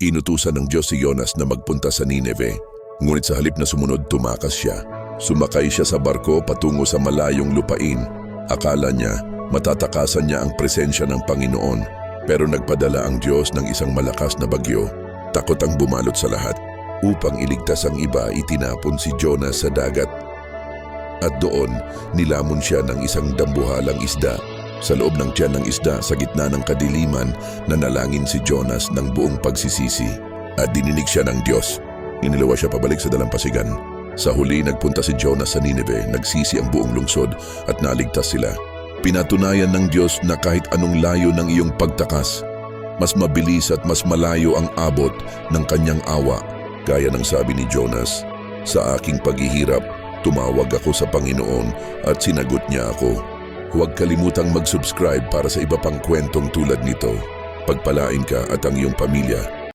Inutusan ng Diyos si Jonas na magpunta sa Nineve, ngunit sa halip na sumunod, tumakas siya. Sumakay siya sa barko patungo sa malayong lupain. Akala niya matatakasan niya ang presensya ng Panginoon, pero nagpadala ang Diyos ng isang malakas na bagyo. Takot ang bumalot sa lahat. Upang iligtas ang iba, itinapon si Jonas sa dagat. At doon, nilamon siya ng isang dambuhalang isda. Sa loob ng tiyan ng isda, sa gitna ng kadiliman, nanalangin si Jonas ng buong pagsisisi. At dininig siya ng Diyos. Iniluwa siya pabalik sa dalampasigan. Sa huli, nagpunta si Jonas sa Nineve, nagsisi ang buong lungsod at naligtas sila. Pinatunayan ng Diyos na kahit anong layo ng iyong pagtakas, mas mabilis at mas malayo ang abot ng kanyang awa. Gaya ng sabi ni Jonas, "Sa aking paghihirap, tumawag ako sa Panginoon at sinagot niya ako." Huwag kalimutang mag-subscribe para sa iba pang kwentong tulad nito. Pagpalain ka at ang iyong pamilya.